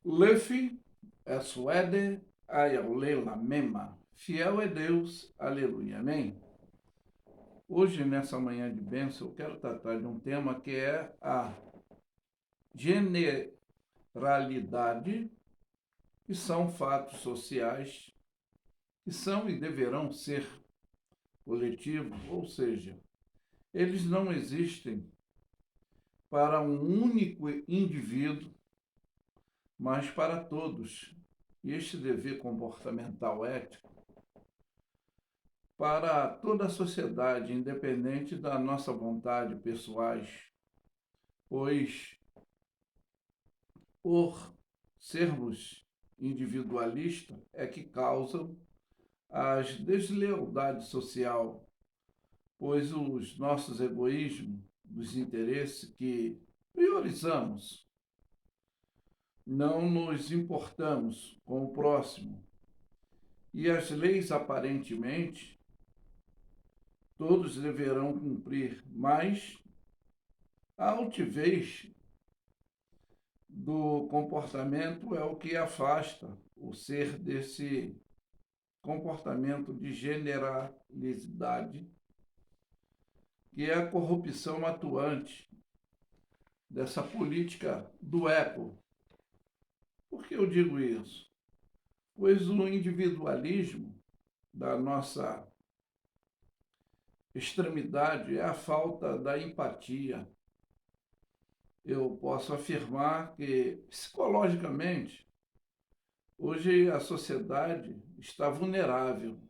Lefi é suede, ayalela mema. Fiel é Deus, aleluia, amém. Hoje, nessa manhã de bênção, eu quero tratar de um tema que é a generalidade, que são fatos sociais, que são e deverão ser coletivos, ou seja, eles não existem para um único indivíduo, mas para todos. E este dever comportamental ético para toda a sociedade, independente da nossa vontade pessoais, pois por sermos individualistas é que causam as deslealdade social, pois os nossos egoísmos, os interesses que priorizamos, não nos importamos com o próximo. E as leis, aparentemente, todos deverão cumprir, mas a altivez do comportamento é o que afasta o ser desse comportamento de generalidade, que é a corrupção atuante dessa política do ego. Por que eu digo isso? Pois o individualismo da nossa extremidade é a falta da empatia. Eu posso afirmar que, psicologicamente, hoje a sociedade está vulnerável.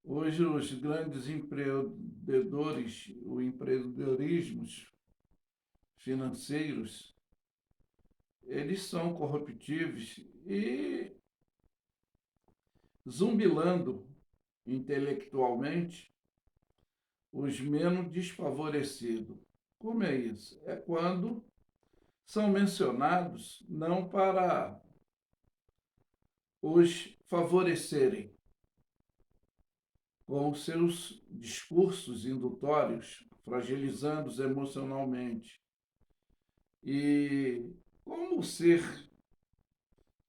Hoje os grandes empreendedores, os empreendedorismos financeiros, eles são corruptíveis e zumbilando intelectualmente os menos desfavorecidos. Como é isso? É quando são mencionados não para os favorecerem, com seus discursos indutórios, fragilizando-os emocionalmente. E como o ser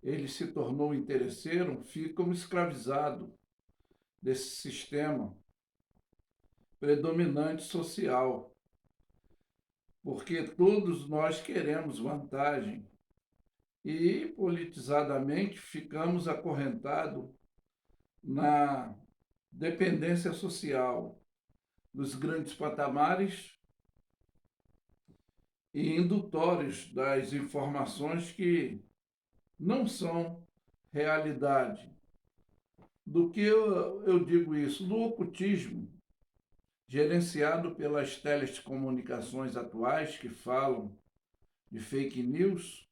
ele se tornou interesseiro, ficam escravizados desse sistema predominante social, porque todos nós queremos vantagem e politizadamente ficamos acorrentados na dependência social dos grandes patamares e indutórios das informações que não são realidade. Do que eu digo isso? Do ocultismo, gerenciado pelas telecomunicações atuais que falam de fake news,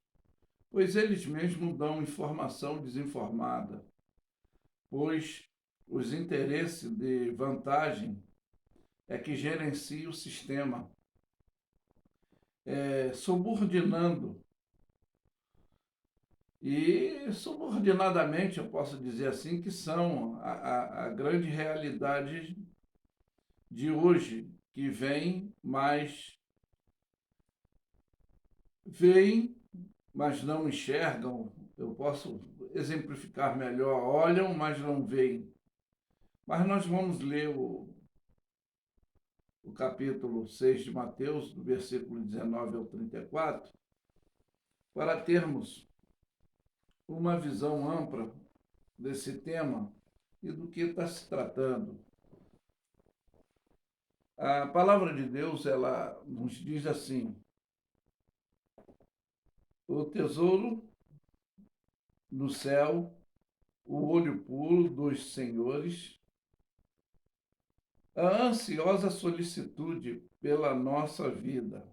pois eles mesmos dão informação desinformada, pois os interesses de vantagem é que gerencia o sistema, subordinando e subordinadamente, eu posso dizer assim, que são a grande realidade de hoje, que vem, mas veem, mas não enxergam. Eu posso exemplificar melhor: olham, mas não veem. Mas nós vamos ler o capítulo 6 de Mateus, do versículo 19 ao 34, para termos uma visão ampla desse tema e do que está se tratando. A palavra de Deus, ela nos diz assim: o tesouro no céu, o olho puro dos senhores, a ansiosa solicitude pela nossa vida.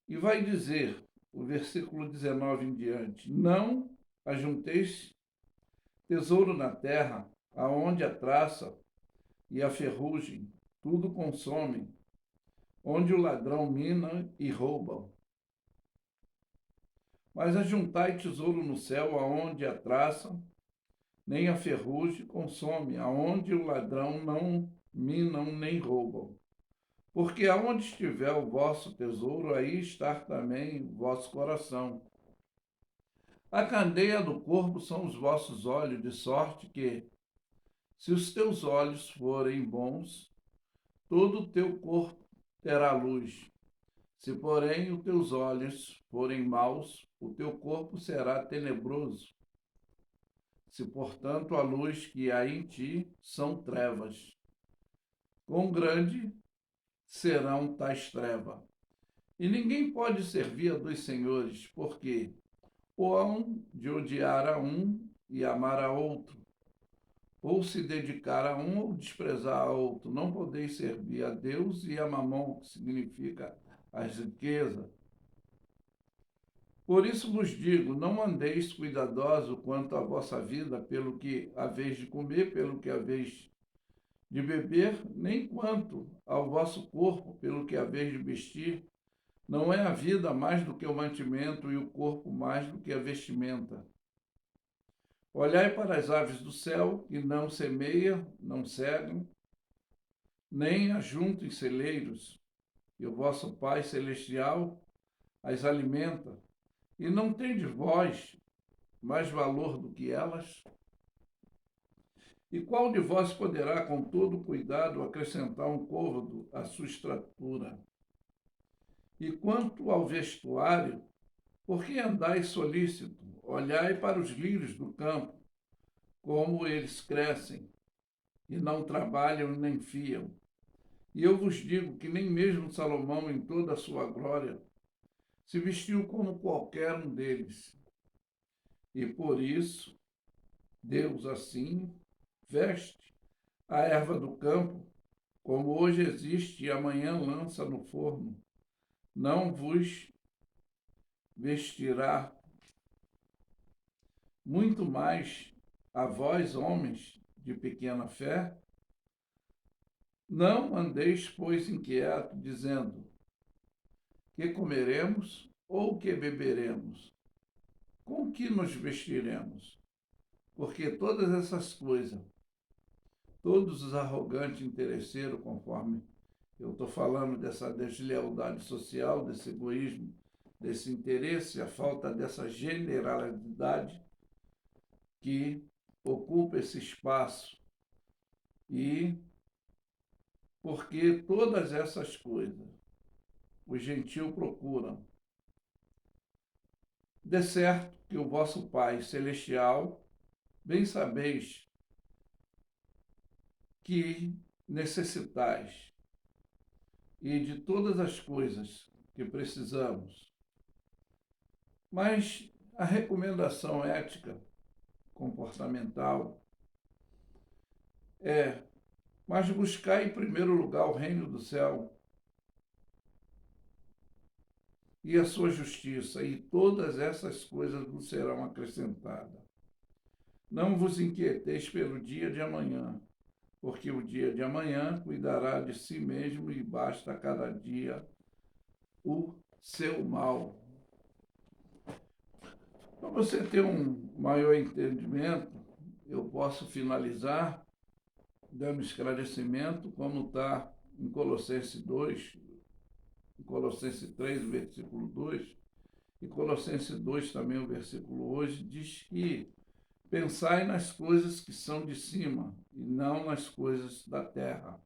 E vai dizer, o versículo 19 em diante: não ajunteis tesouro na terra, aonde a traça e a ferrugem tudo consomem, onde o ladrão mina e rouba. Mas ajuntai tesouro no céu, aonde a traça nem a ferrugem consome, aonde o ladrão não minam nem roubam. Porque aonde estiver o vosso tesouro, aí está também o vosso coração. A candeia do corpo são os vossos olhos, de sorte que, se os teus olhos forem bons, todo o teu corpo terá luz. Se, porém, os teus olhos forem maus, o teu corpo será tenebroso. Se, portanto, a luz que há em ti são trevas, quão grande serão tais trevas? E ninguém pode servir a dois senhores, porque ou hão de odiar a um e amar a outro, ou se dedicar a um ou desprezar a outro. Não podeis servir a Deus e a Mamon, que significa as riquezas. Por isso vos digo, não andeis cuidadosos quanto à vossa vida, pelo que haveis de comer, pelo que haveis de beber, nem quanto ao vosso corpo, pelo que haveis de vestir. Não é a vida mais do que o mantimento e o corpo mais do que a vestimenta. Olhai para as aves do céu, que não semeiam, não cegam, nem ajuntam em celeiros, e o vosso Pai Celestial as alimenta. E não tendes vós mais valor do que elas? E qual de vós poderá, com todo cuidado, acrescentar um côvado à sua estatura? E quanto ao vestuário, por que andais solícito? Olhai para os lírios do campo, como eles crescem, e não trabalham nem fiam. E eu vos digo que nem mesmo Salomão, em toda a sua glória, se vestiu como qualquer um deles. E por isso, Deus assim veste a erva do campo, como hoje existe e amanhã lança no forno. Não vos vestirá muito mais a vós, homens de pequena fé? Não andeis, pois, inquieto, dizendo: que comeremos ou que beberemos? Com que nos vestiremos? Porque todas essas coisas, todos os arrogantes interesseiros, conforme eu estou falando dessa deslealdade social, desse egoísmo, desse interesse, a falta dessa generalidade que ocupa esse espaço. E porque todas essas coisas os gentios procuram. De certo que o vosso Pai Celestial, bem sabeis que necessitais e de todas as coisas que precisamos. Mas a recomendação ética, comportamental, é: mas buscai em primeiro lugar o reino do céu e a sua justiça, e todas essas coisas vos serão acrescentadas. Não vos inquieteis pelo dia de amanhã, porque o dia de amanhã cuidará de si mesmo e basta a cada dia o seu mal. Para você ter um maior entendimento, eu posso finalizar dando esclarecimento, como está em Colossenses 2, em Colossenses 3, versículo 2, e Colossenses 2 também, o versículo 8, diz que pensai nas coisas que são de cima e não nas coisas da terra,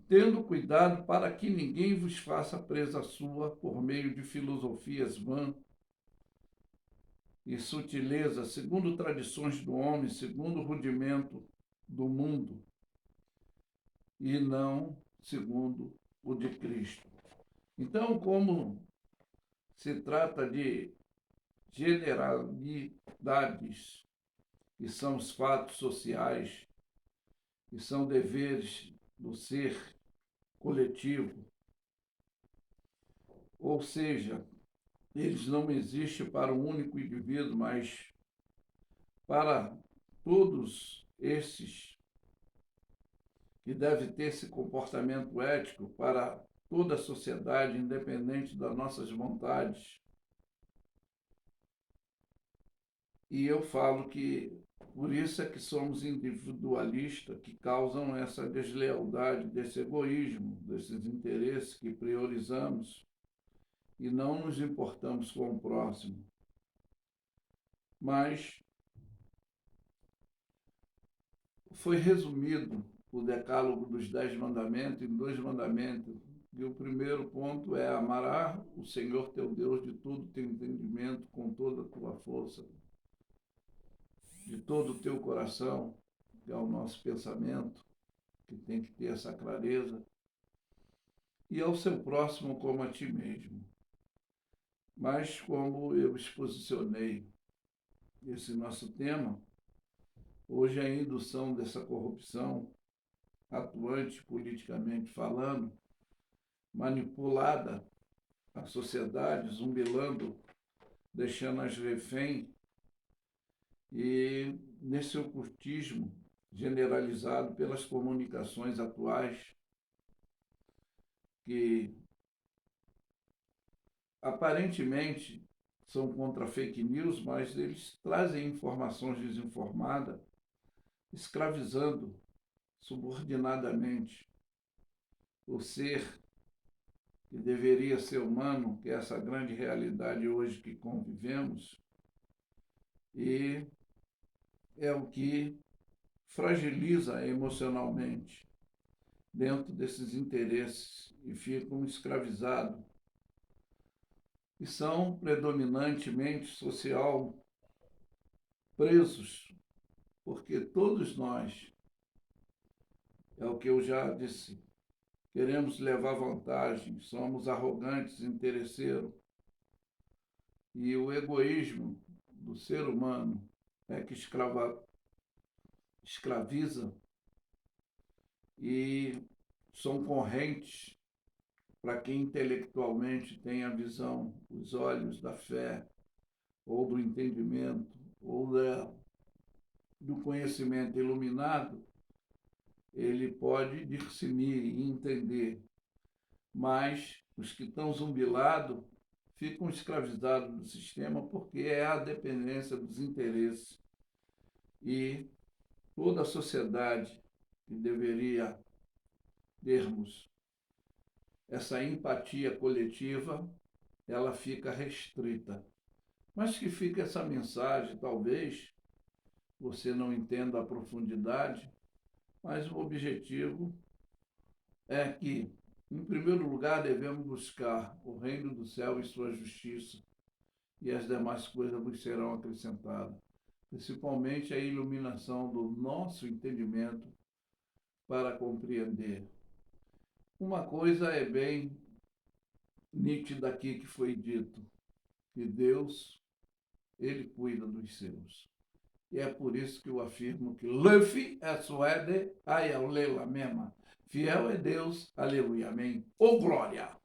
tendo cuidado para que ninguém vos faça presa sua por meio de filosofias vãs e sutileza, segundo tradições do homem, segundo o rudimento do mundo, e não segundo o de Cristo. Então, como se trata de generalidades, que são os fatos sociais, que são deveres do ser coletivo, ou seja, eles não existem para um único indivíduo, mas para todos esses que devem ter esse comportamento ético para toda a sociedade, independente das nossas vontades. E eu falo que por isso é que somos individualistas, que causam essa deslealdade, desse egoísmo, desses interesses que priorizamos e não nos importamos com o próximo. mas foi resumido o decálogo dos 10 mandamentos em 2 mandamentos. E o primeiro ponto é amarás o Senhor teu Deus de todo o teu entendimento, com toda a tua força, de todo o teu coração, que é o nosso pensamento, que tem que ter essa clareza, e ao seu próximo como a ti mesmo. Mas como eu exposicionei esse nosso tema, hoje a indução dessa corrupção atuante politicamente falando, manipulada a sociedade, zumbilando, deixando as refém, e nesse ocultismo generalizado pelas comunicações atuais, que aparentemente são contra fake news, mas eles trazem informações desinformadas, escravizando subordinadamente o ser que deveria ser humano, que é essa grande realidade hoje que convivemos, e é o que fragiliza emocionalmente dentro desses interesses e ficam escravizados. E são predominantemente social presos, porque todos nós, é o que eu já disse, queremos levar vantagem, somos arrogantes, interesseiros, e o egoísmo do ser humano é que escraviza e são correntes para quem intelectualmente tem a visão, os olhos da fé, ou do entendimento, ou do conhecimento iluminado, ele pode discernir e entender, mas os que estão zumbilados ficam escravizados do sistema porque é a dependência dos interesses. E toda a sociedade que deveria termos essa empatia coletiva, ela fica restrita. Mas que fica essa mensagem, talvez você não entenda a profundidade, mas o objetivo é que, em primeiro lugar, devemos buscar o reino do céu e sua justiça, e as demais coisas vos serão acrescentadas, principalmente a iluminação do nosso entendimento para compreender. Uma coisa é bem nítida aqui que foi dito, que Deus, ele cuida dos seus. E é por isso que eu afirmo que Luffy é suede, ai, lela mesma. Fiel é Deus, aleluia, amém. Ô glória!